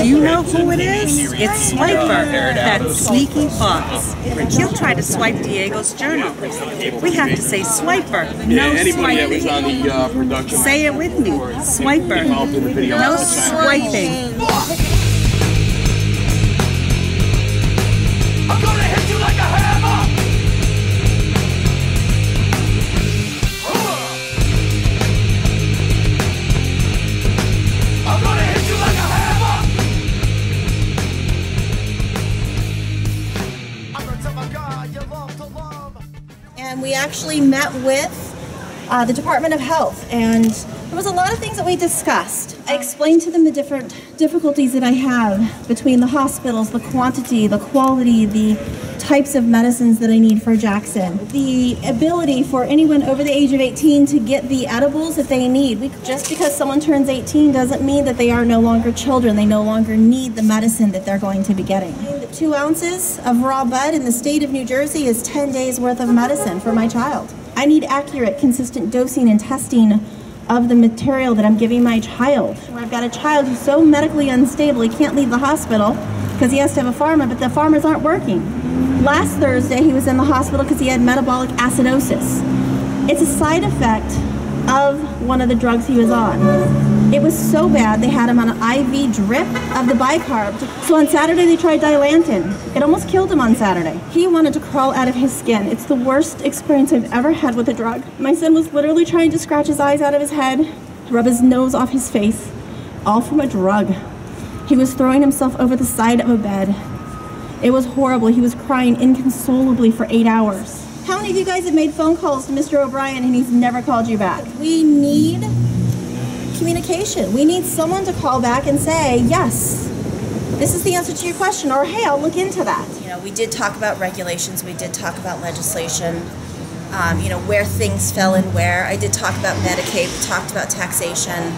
Do you know who it is? It's Swiper, that sneaky fox. He'll try to swipe Diego's journal. We have to say Swiper, no swiping. Say it with me, Swiper, no swiping. I'm gonna hit you like a hammer! I'm gonna hit you like a hammer! I'm gonna tell my God you love to love. And we actually met with the Department of Health, and there was a lot of things that we discussed. I explained to them the different difficulties that I have between the hospitals, the quantity, the quality, the types of medicines that I need for Jackson, the ability for anyone over the age of 18 to get the edibles that they need. Just because someone turns 18 doesn't mean that they are no longer children. They no longer need the medicine that they're going to be getting. 2 ounces of raw bud in the state of New Jersey is 10 days worth of medicine for my child. I need accurate, consistent dosing and testing of the material that I'm giving my child. I've got a child who's so medically unstable he can't leave the hospital because he has to have a pharma, but the pharmas aren't working. Last Thursday he was in the hospital because he had metabolic acidosis. It's a side effect of one of the drugs he was on. It was so bad they had him on an IV drip of the bicarb. So on Saturday they tried Dilantin. It almost killed him on Saturday. He wanted to crawl out of his skin. It's the worst experience I've ever had with a drug. My son was literally trying to scratch his eyes out of his head, rub his nose off his face, all from a drug. He was throwing himself over the side of a bed. It was horrible. He was crying inconsolably for 8 hours. How many of you guys have made phone calls to Mr. O'Brien and he's never called you back? We need communication. We need someone to call back and say, yes, this is the answer to your question, or hey, I'll look into that. You know, we did talk about regulations, we did talk about legislation, you know, where things fell in where. I did talk about Medicaid, we talked about taxation,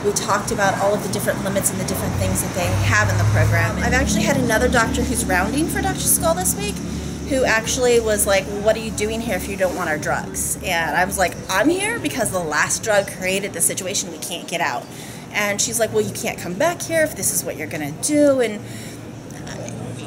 we talked about all of the different limits and the different things that they have in the program. I've actually had another doctor who's rounding for Dr. Skull this week who actually was like, well, what are you doing here if you don't want our drugs? And I was like, I'm here because the last drug created the situation we can't get out. And she's like, well, you can't come back here if this is what you're gonna do. And,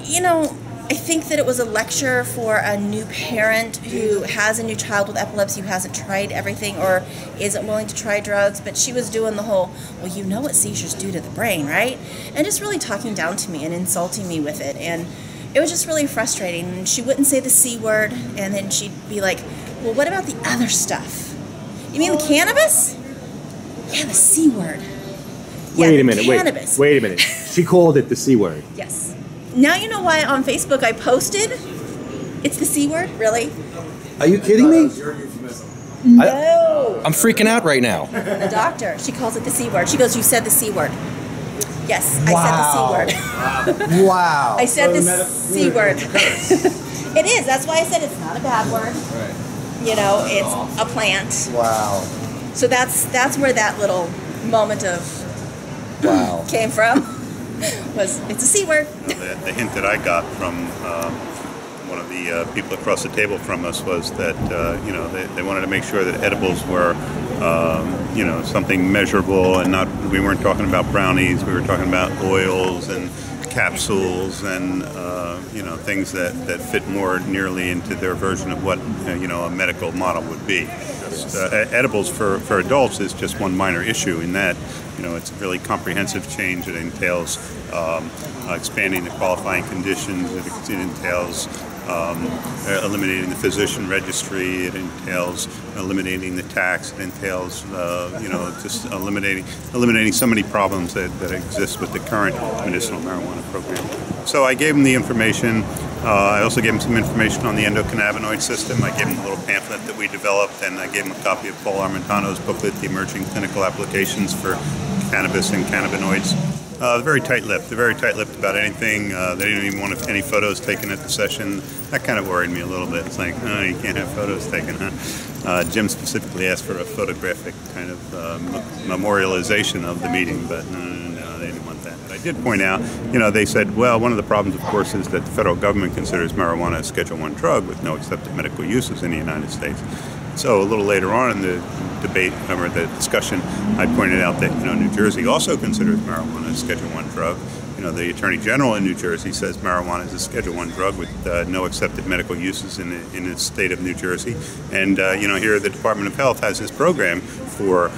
you know, I think that it was a lecture for a new parent who has a new child with epilepsy who hasn't tried everything or isn't willing to try drugs, but she was doing the whole, well, you know what seizures do to the brain, right? And just really talking down to me and insulting me with it. And it was just really frustrating. And she wouldn't say the C word, and then she'd be like, well, what about the other stuff? You mean the cannabis? Yeah, the C word. Wait a minute, cannabis. wait a minute. She called it the C word. Yes. Now you know why on Facebook I posted it's the C word? Really? Are you kidding me? No. I'm freaking out right now. The doctor, she calls it the C word. She goes, you said the C word. Yes, I said the C word. Wow. I said the C word. It is. That's why I said it's not a bad word. Right. You know, it's a plant. Wow. So that's where that little moment of came from. Was it's a C word. The hint that I got from one of the people across the table from us was that you know, they wanted to make sure that edibles were you know, something measurable, and we weren't talking about brownies. We were talking about oils and capsules and you know, things that fit more nearly into their version of what you know, a medical model would be. Edibles for adults is just one minor issue in that, you know, it's a really comprehensive change. It entails expanding the qualifying conditions. It entails eliminating the physician registry. It entails eliminating the tax. It entails you know, just eliminating so many problems that exist with the current medicinal marijuana program. So I gave them the information. I also gave him some information on the endocannabinoid system. I gave him a little pamphlet that we developed, and I gave him a copy of Paul Armentano's booklet, The Emerging Clinical Applications for Cannabis and Cannabinoids. They're very tight-lipped. They're very tight-lipped about anything. They didn't even want any photos taken at the session. That kind of worried me a little bit. It's like, oh, you can't have photos taken, huh? Jim specifically asked for a photographic kind of memorialization of the meeting, but no, they didn't want that. But I did point out, you know, they said, well, one of the problems, of course, is that the federal government considers marijuana a Schedule I drug with no accepted medical uses in the United States. So a little later on in the debate or the discussion, I pointed out that New Jersey also considers marijuana a Schedule I drug. The Attorney General in New Jersey says marijuana is a Schedule I drug with no accepted medical uses in the state of New Jersey. And here the Department of Health has this program for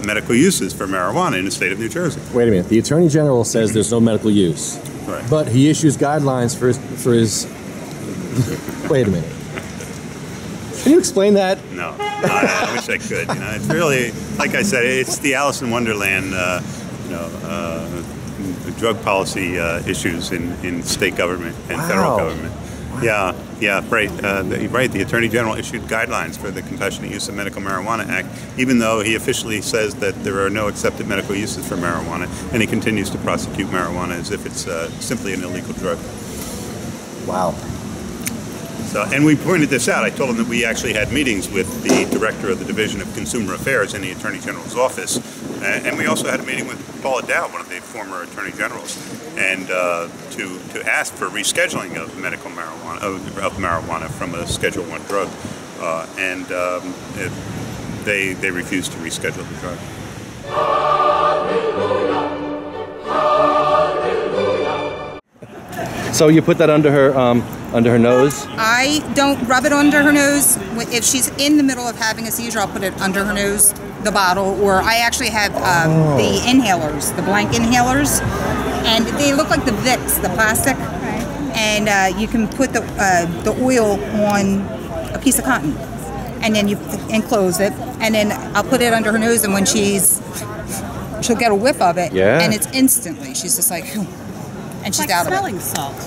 medical uses for marijuana in the state of New Jersey. Wait a minute. The Attorney General says there's no medical use. Right. But he issues guidelines for his... Wait a minute. Can you explain that? No, I wish I could. It's really, like I said, it's the Alice in Wonderland, drug policy issues in state government and federal government. Wow. Yeah, right. Right. The Attorney General issued guidelines for the Compassionate Use of Medical Marijuana Act, even though he officially says that there are no accepted medical uses for marijuana, and he continues to prosecute marijuana as if it's simply an illegal drug. Wow. So, and we pointed this out. I told him that we actually had meetings with the director of the Division of Consumer Affairs in the Attorney General's office, and we also had a meeting with Paula Dow, one of the former Attorney Generals, and to ask for rescheduling of medical marijuana of marijuana from a Schedule I drug, and they refused to reschedule the drug. So you put that under her nose? I don't rub it under her nose. If she's in the middle of having a seizure, I'll put it under her nose, the bottle, or I actually have the inhalers, the blank inhalers, and they look like the Vicks, the plastic, and you can put the oil on a piece of cotton, and then you enclose it, and then I'll put it under her nose, and when she'll get a whiff of it, and it's instantly, she's just like, phew, and she's out of it. Smelling salts.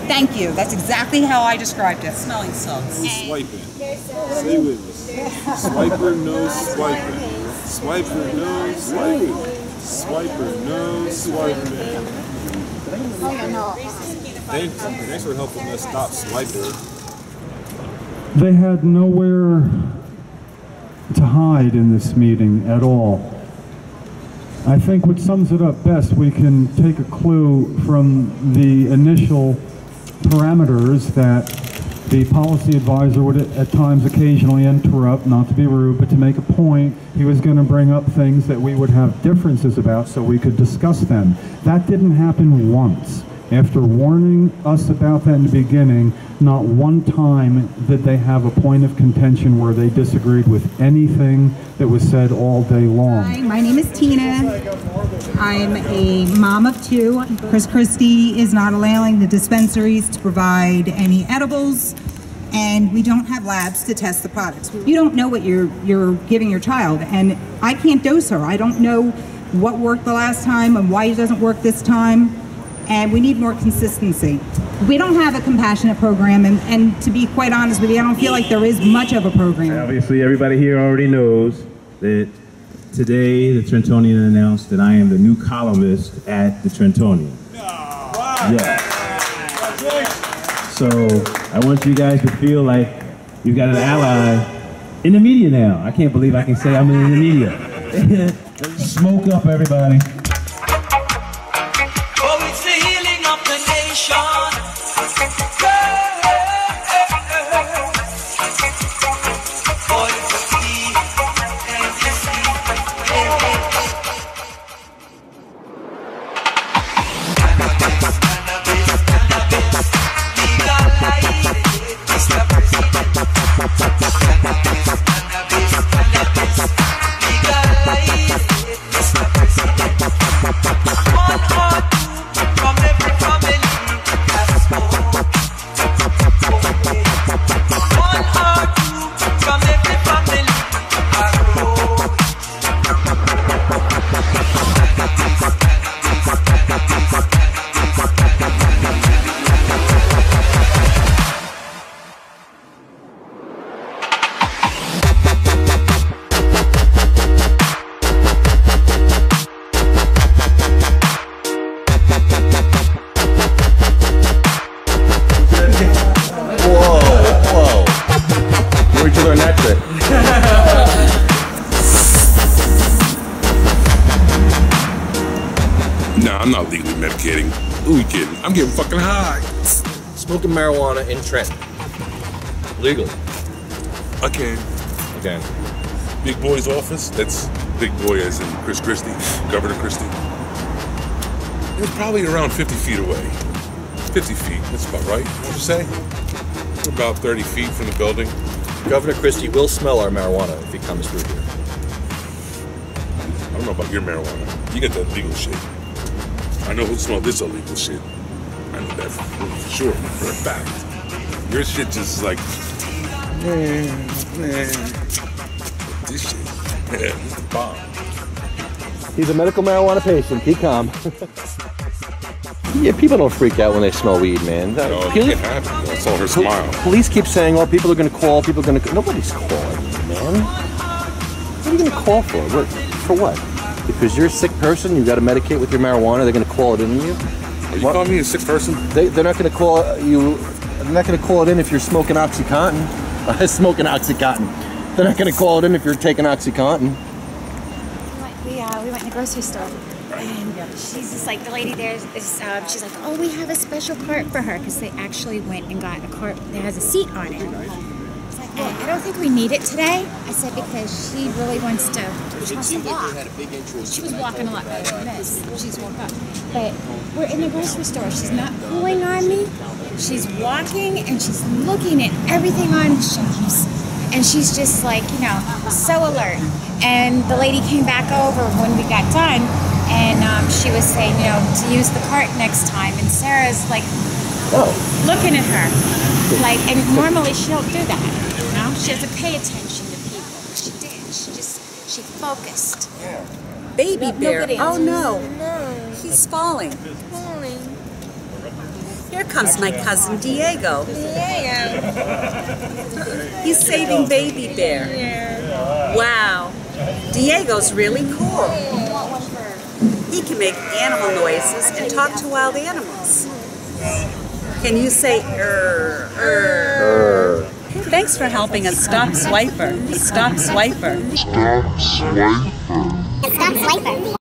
Thank you. That's exactly how I described it. Smelling salts. Swiping. Stay with me. Swipe her nose, swiping. Swipe her nose, swiping. Swipe her nose, swiping. Thanks for helping us stop swiping. They had nowhere to hide in this meeting at all. I think what sums it up best, we can take a clue from the initial parameters that the policy advisor would at times occasionally interrupt, not to be rude, but to make a point. He was going to bring up things that we would have differences about so we could discuss them. That didn't happen once. After warning us about that in the beginning, not one time did they have a point of contention where they disagreed with anything that was said all day long. Hi, my name is Tina. I'm a mom of two. Chris Christie is not allowing the dispensaries to provide any edibles, and we don't have labs to test the products. You don't know what you're giving your child, and I can't dose her. I don't know what worked the last time and why it doesn't work this time. And we need more consistency. We don't have a compassionate program, and to be quite honest with you, I don't feel like there is much of a program. Obviously, everybody here already knows that today the Trentonian announced that I am the new columnist at the Trentonian. Yeah. So I want you guys to feel like you've got an ally in the media now. I can't believe I can say I'm in the media. Smoke up, everybody. I'm not legally medicating. Who are you kidding? I'm getting fucking high. Smoking marijuana in Trenton. Legal. Again. Big Boy's office, that's Big Boy as in Chris Christie, Governor Christie. It was probably around 50 feet away. 50 feet, that's about right, what'd you say? About 30 feet from the building. Governor Christie will smell our marijuana if he comes through here. I don't know about your marijuana. You get that legal shit. I know who smelled this illegal shit. I know that for sure, for a fact. Your shit just like, man. This shit, this is the bomb. He's a medical marijuana patient. Keep calm. Yeah, people don't freak out when they smell weed, man. No, it can't happen. I saw her smile. Police keep saying, "Oh, people are going to call. People are going to." Nobody's calling, man. What are you going to call for? What? For what? Because you're a sick person. You got to medicate with your marijuana. They're going to call it in you. Are you calling me a sick person? They're not going to call you. They're not going to call it in if you're smoking OxyContin. Smoking OxyContin. They're not going to call it in if you're taking OxyContin. We went in the grocery store, and she's just like, the lady there is, she's like, oh, we have a special cart for her, because they actually went and got a cart that has a seat on it. It's like, I don't think we need it today. I said, because she really wants to walk. She was walking a lot better than this. She's woke up. But we're in the grocery store. She's not pulling on me. She's walking, and she's looking at everything on the shelves. And she's just like, so alert. And the lady came back over when we got done, and she was saying, to use the cart next time. And Sarah's like, looking at her, like, and normally she don't do that. She doesn't pay attention to people. She did. She focused. Baby bear. Oh no, he's falling. Here comes my cousin Diego. He's saving baby bear. Wow. Diego's really cool. He can make animal noises and talk to wild animals. Can you say Thanks for helping us stop Swiper. Stop Swiper. Stop Swiper.